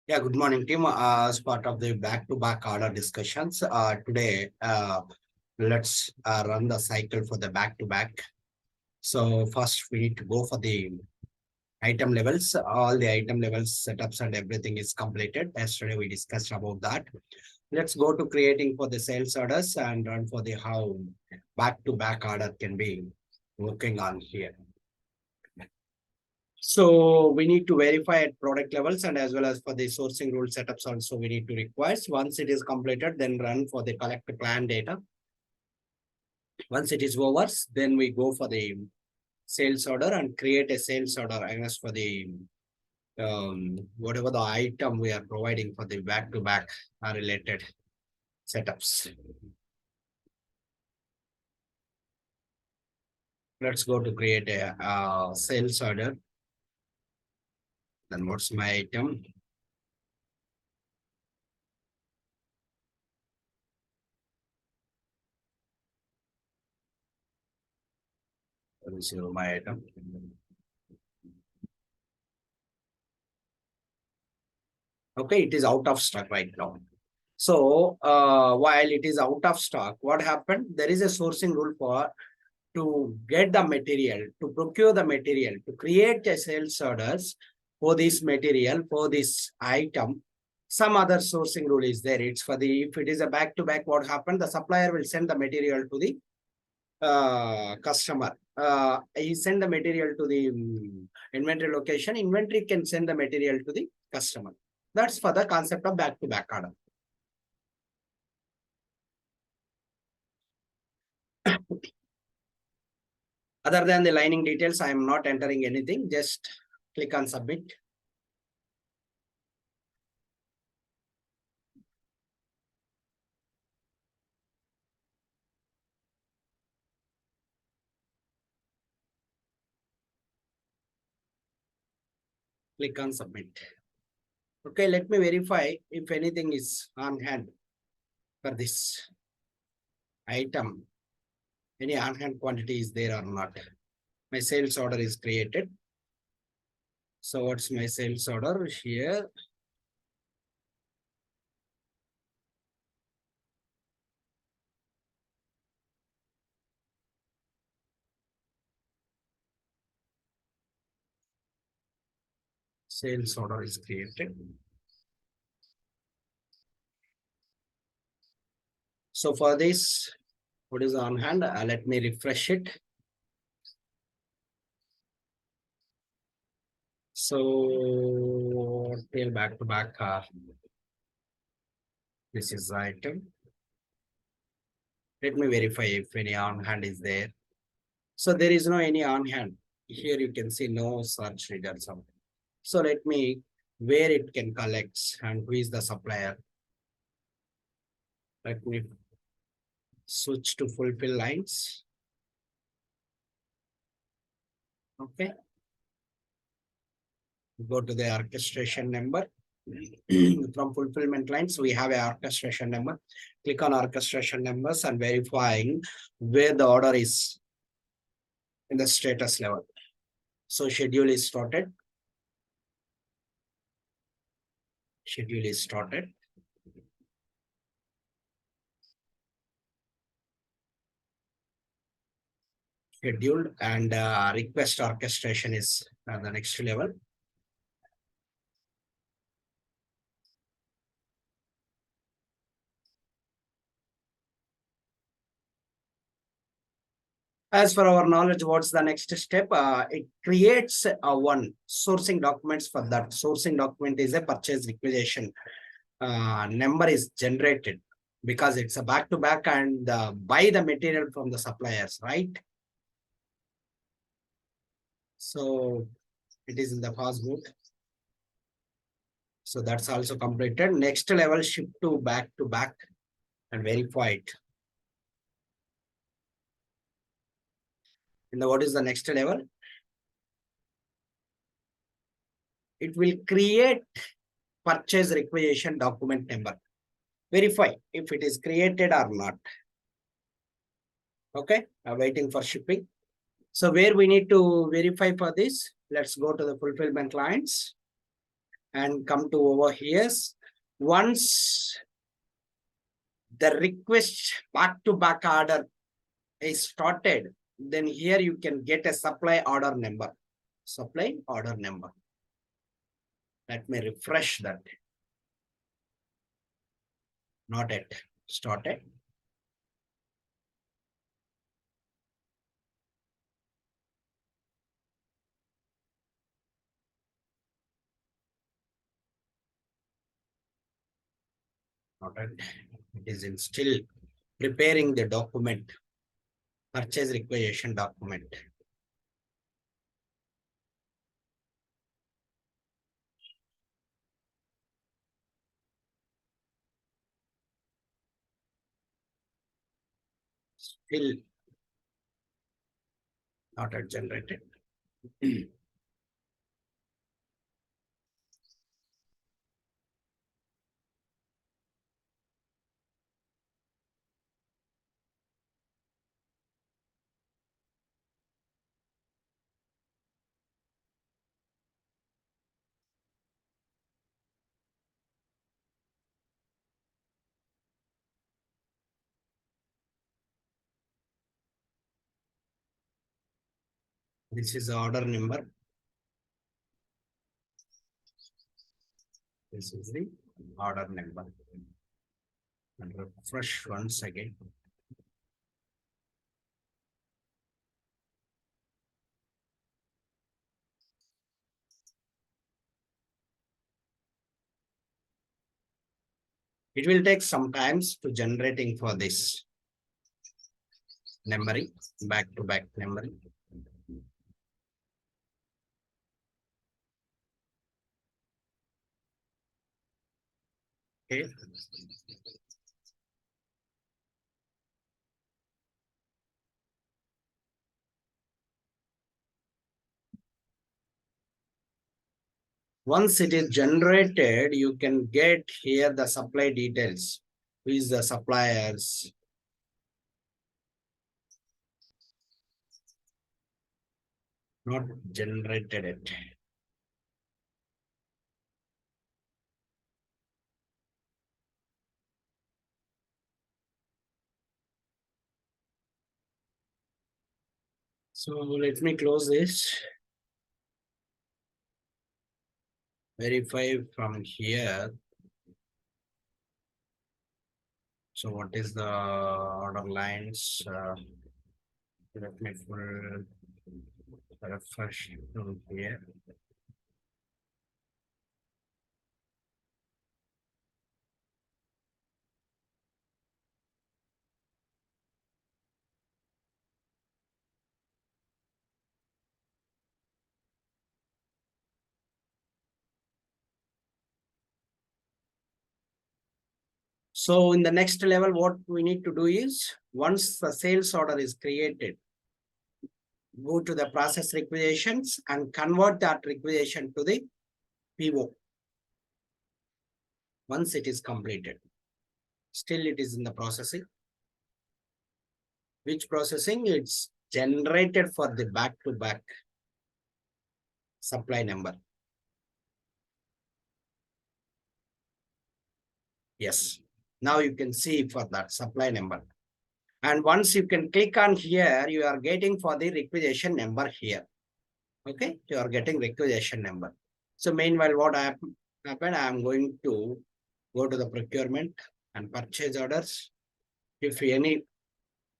Yeah, good morning, team. As part of the back-to-back order discussions, today let's run the cycle for the back-to-back. So first, we need to go for the item levels. All the item levels, setups, and everything is completed. Yesterday we discussed about that. Let's go to creating for the sales orders and run for the how back-to-back order can be working on here. So we need to verify at product levels and as well as for the sourcing rule setups also we need to request. Once it is completed, then run for the collect plan data. Once it is over, then we go for the sales order and create a sales order against for the whatever the item we are providing for the back-to-back related setups. Let's go to create a sales order. Then what's my item? Let me see my item. Okay, it is out of stock right now. So while it is out of stock, what happened? There is a sourcing rule for to get the material, to procure the material, to create a sales orders for this material, for this item. Some other sourcing rule is there. It's for the, if it is a back-to-back, what happened? The supplier will send the material to the customer. He send the material to the inventory location. Inventory can send the material to the customer. That's for the concept of back-to-back order. Other than the lining details, I am not entering anything. Just click on submit. Click on submit. Okay, let me verify if anything is on hand for this item. Any on hand quantity is there or not. My sales order is created. So what's my sales order here? Sales order is created. So for this, what is on hand? Let me refresh it. So tail back to back. This is the item. Let me verify if any on hand is there. So there is no any on hand. Here you can see no search results. So let me where it can collect and who is the supplier. Let me switch to fulfill lines. Okay. Go to the orchestration number. From fulfillment lines, we have a orchestration number. Click on orchestration numbers and verifying where the order is in the status level. So schedule is started. Schedule is started. Scheduled and request orchestration is the next level. As for our knowledge, what's the next step? It creates one sourcing documents for that. Sourcing document is a purchase requisition. Number is generated because it's a back-to-back and buy the material from the suppliers, right? So it is in the passbook. So that's also completed. Next level, shift to back and verify it. And what is the next level? It will create purchase requisition document number. Verify if it is created or not. Okay, I'm waiting for shipping. So where we need to verify for this, let's go to the fulfillment lines. and come to over here. Once the request back-to-back order is started, then here you can get a supply order number. Supply order number. Let me refresh that. Not yet started. Not yet. It is in still preparing the document, purchase requisition document. Still not yet generated. This is the order number. This is the order number. And refresh once again. It will take some times to generating for this numbering, back-to-back numbering. Okay. Once it is generated, you can get here the supply details. Who is the suppliers? Not generated it. So let me close this. Verify from here. So what is the order lines? Let me full refresh from here. So in the next level, what we need to do is, once the sales order is created, go to the process requisitions and convert that requisition to the PO. Once it is completed, still it is in the processing. Which processing? It's generated for the back-to-back supply number. Yes. Now you can see for that supply number. And once you can click on here, you are getting for the requisition number here. Okay, you are getting requisition number. So meanwhile, what happened? I am going to go to the procurement and purchase orders. If any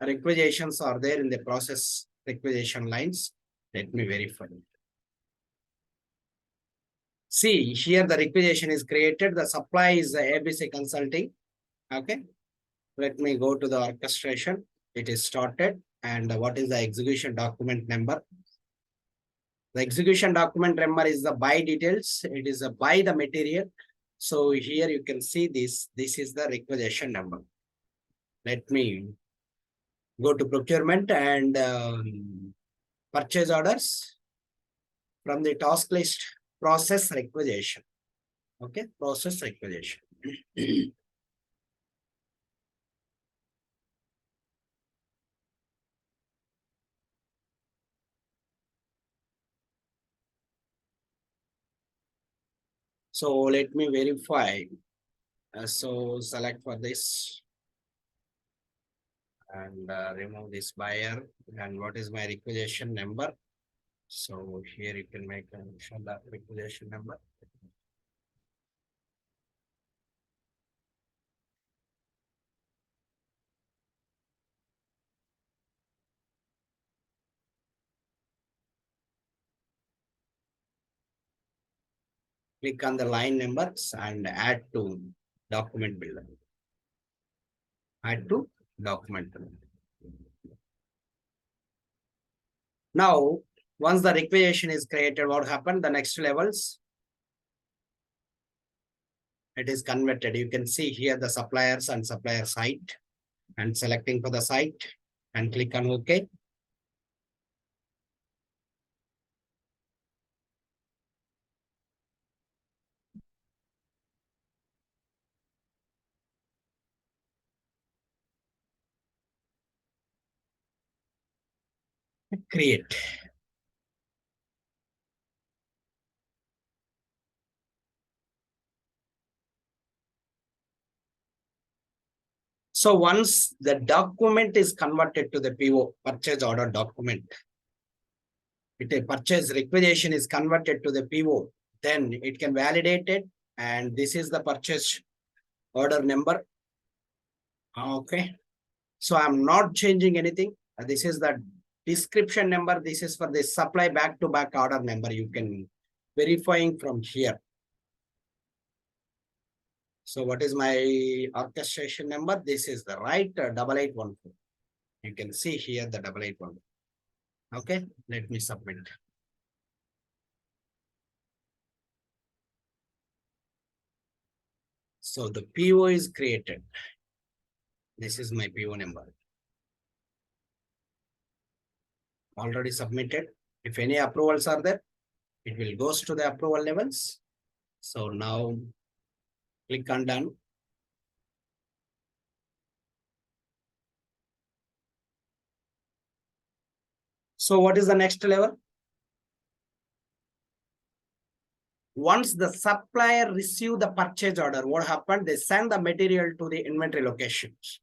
requisitions are there in the process requisition lines, let me verify. See, here the requisition is created. The supply is the ABC Consulting. Okay. Let me go to the orchestration. It is started. And what is the execution document number? The execution document number is the buy details. It is a buy the material. So here you can see this. This is the requisition number. Let me go to procurement and purchase orders from the task list, process requisition. Okay, process requisition. So let me verify. So select for this and remove this buyer. And what is my requisition number? So here you can make show the requisition number. Click on the line numbers and add to document builder. Add to document builder. Now, once the requisition is created, what happened? The next levels, it is converted. You can see here the suppliers and supplier site and selecting for the site and click on OK. Create. So once the document is converted to the PO, purchase order document, a purchase requisition is converted to the PO, then it can validate it. And this is the purchase order number. Okay. So I'm not changing anything. This is the description number. This is for the supply back-to-back order number. You can verifying from here. So what is my orchestration number? This is the right 8814. You can see here the 8814. Okay, let me submit. So the PO is created. This is my PO number. Already submitted. If any approvals are there, it will goes to the approval levels. So now click on done. So what is the next level? Once the supplier receive the purchase order, what happened? They send the material to the inventory locations.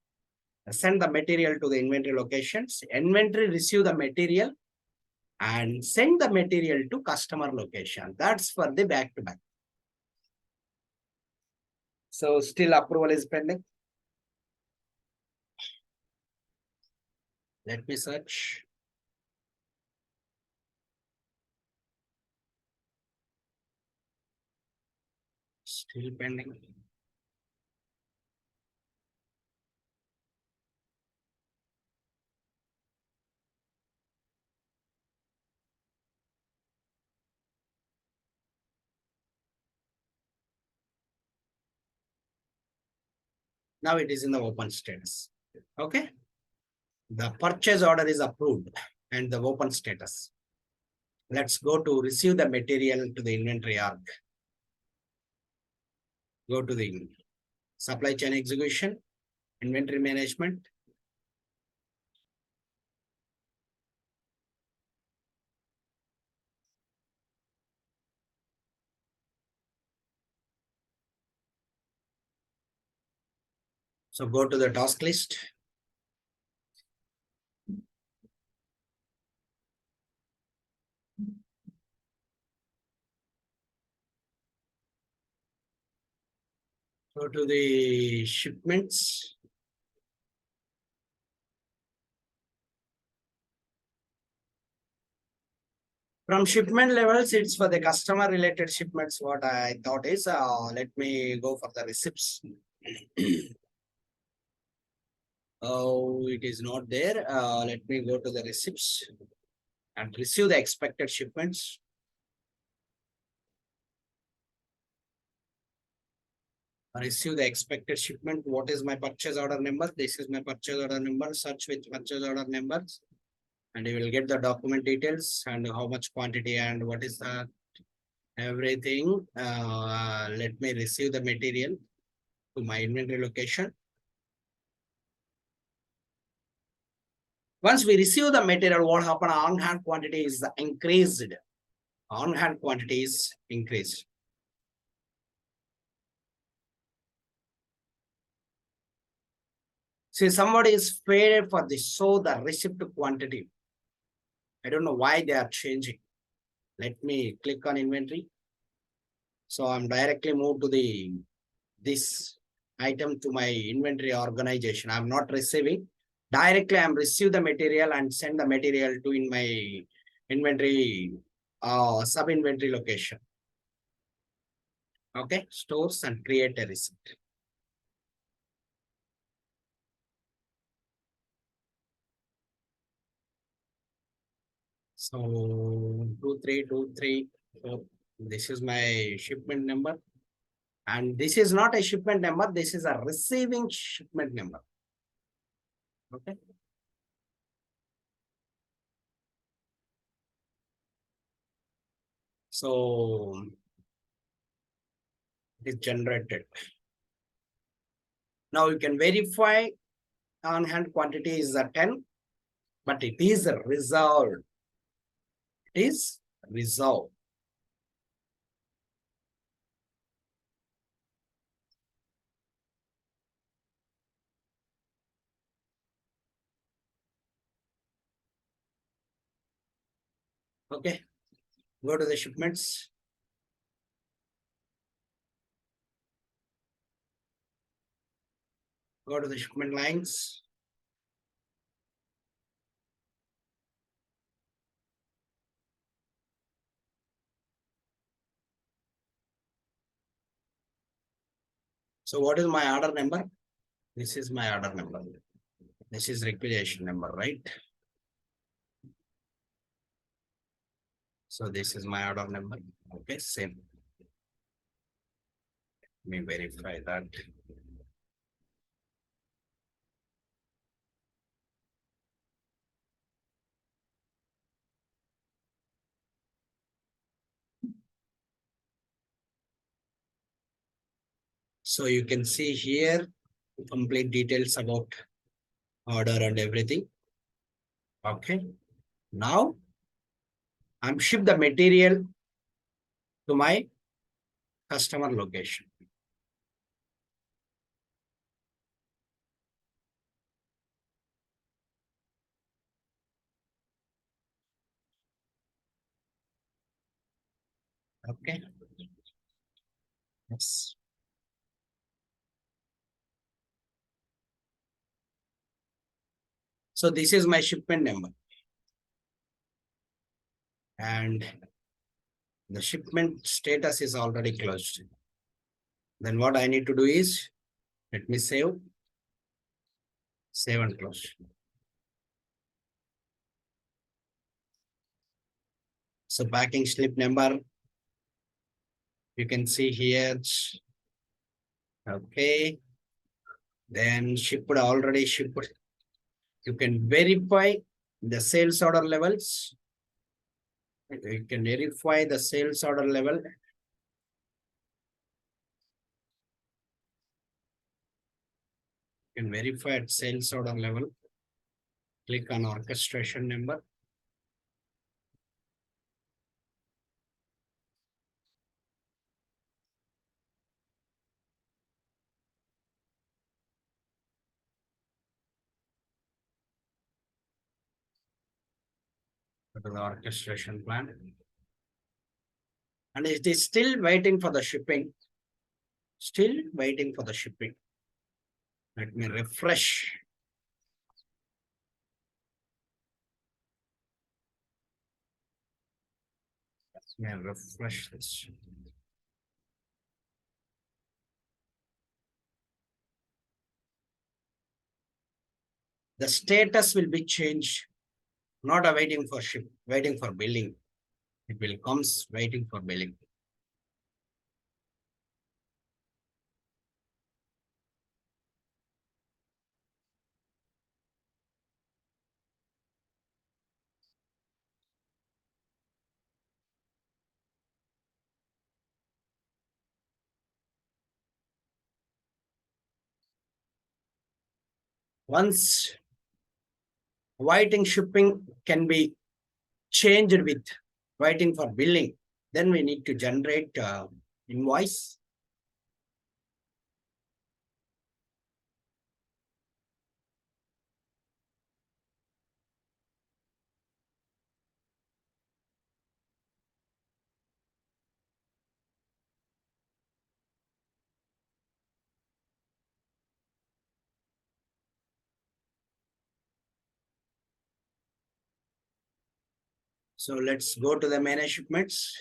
They send the material to the inventory locations. Inventory receive the material and send the material to customer location. That's for the back-to-back. So still approval is pending. Let me search. Still pending. Now it is in the open status. Okay. The purchase order is approved and the open status. Let's go to receive the material to the inventory arc. Go to the supply chain execution, inventory management. So go to the task list. Go to the shipments. From shipment levels, it's for the customer related shipments. What I thought is, let me go for the receipts. Oh, it is not there. Let me go to the receipts and receive the expected shipments. Receive the expected shipment. What is my purchase order number? This is my purchase order number. Search with purchase order numbers, and you will get the document details and how much quantity and what is the everything. Let me receive the material to my inventory location. Once we receive the material, what happened? On-hand quantity is increased. On-hand quantity is increased. See, somebody is paid for this, so the receipt quantity. I don't know why they are changing. Let me click on inventory. So I'm directly moved to this item to my inventory organization. I'm not receiving. Directly I'm receive the material and send the material to in my inventory sub inventory location. Okay, stores and create a receipt. So 2323. So this is my shipment number. And this is not a shipment number, this is a receiving shipment number. Okay. So it is generated. Now you can verify on hand quantity is a 10, but it is resolved. It is resolved. Okay. Go to the shipments. Go to the shipment lines. So what is my order number? This is my order number. This is requisition number, right? So this is my order number. Okay, same. Let me verify that. So you can see here complete details about order and everything. Okay. Now I'm ship the material to my customer location. Okay. Yes. So this is my shipment number. And the shipment status is already closed. Then what I need to do is, let me save and close. So packing slip number, you can see here. Okay. Then shipped, already shipped. You can verify the sales order levels. You can verify the sales order level. You can verify at sales order level. Click on orchestration number. Go to the orchestration plan. And it is still waiting for the shipping. Still waiting for the shipping. Let me refresh. Let me refresh this. The status will be changed. Not awaiting for ship, waiting for billing. It will comes waiting for billing. Once waiting shipping can be changed with waiting for billing, then we need to generate invoice. So let's go to the manage shipments.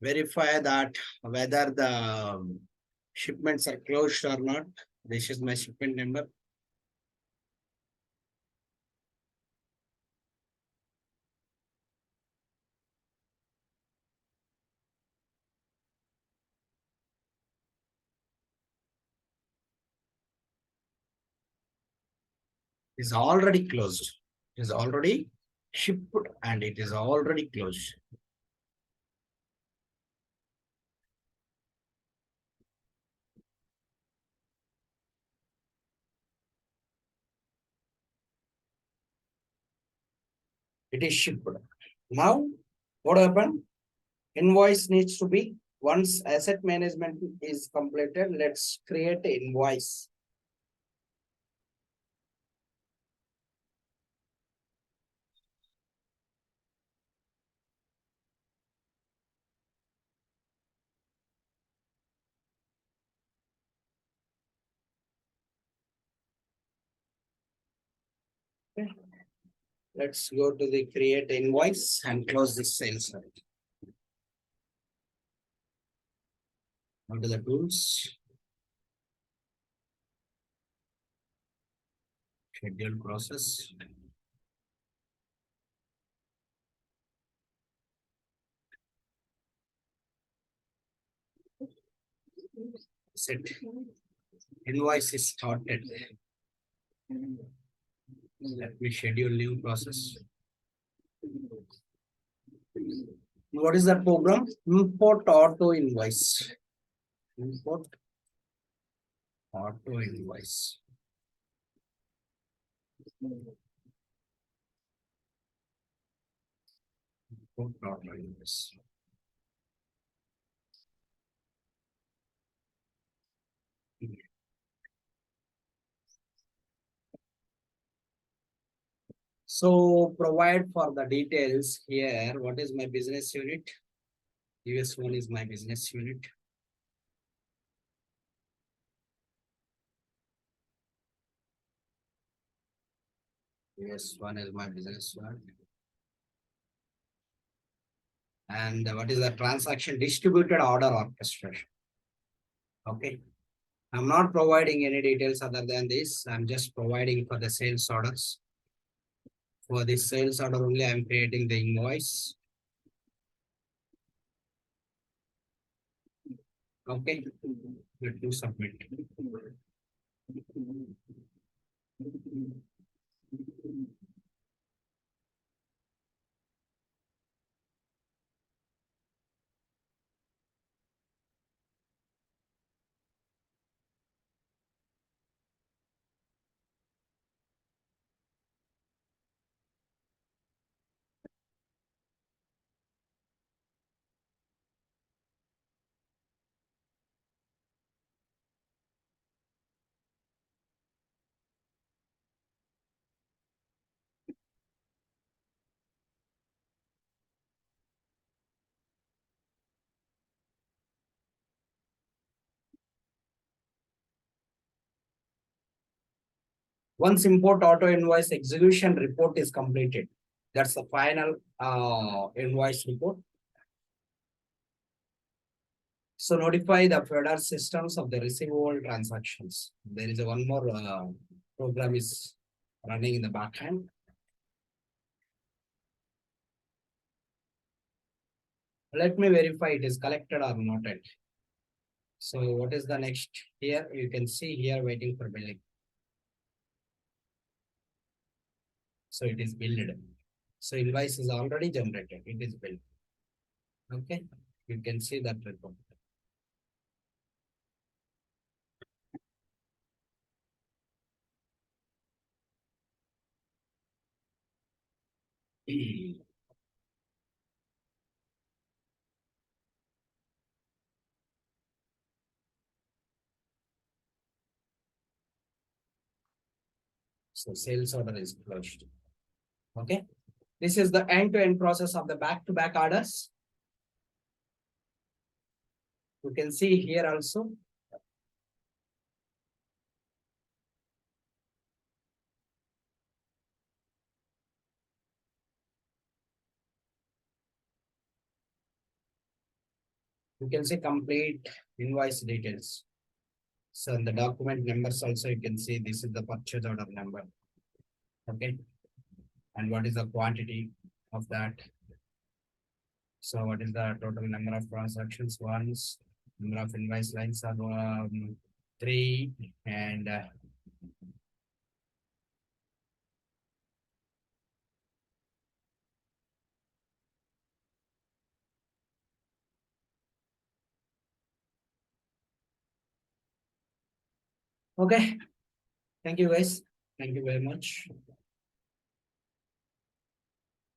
Verify that whether the shipments are closed or not. This is my shipment number. Is already closed. It is already shipped and it is already closed. It is shipped. Now, what happened? Invoice needs to be, once asset management is completed, let's create an invoice. Okay. Let's go to the create invoice and close this sales. Go to the tools, schedule process. Set. Invoice is started. Let me schedule new process. What is that program? Import auto invoice. Import auto invoice. Import auto invoice. So provide for the details here. What is my business unit? US one is my business unit. US one is my business unit. And what is the transaction distributed order orchestration? Okay. I'm not providing any details other than this. I'm just providing for the sales orders. For this sales order only, I'm creating the invoice. Okay. Let me submit. Once import auto invoice execution report is completed, that's the final invoice report. So notify the FEDER systems of the receivable transactions. There is one more program is running in the backend. Let me verify it is collected or not yet. So what is the next here? You can see here waiting for billing. So it is billed. So invoice is already generated. It is billed. Okay. You can see that report. So sales order is closed. Okay. This is the end-to-end process of the back-to-back orders. You can see here also. You can say complete invoice details. So in the document numbers also you can see this is the purchase order number. Okay. And what is the quantity of that? So what is the total number of transactions? Ones, number of invoice lines are 3, and okay. Thank you guys. Thank you very much.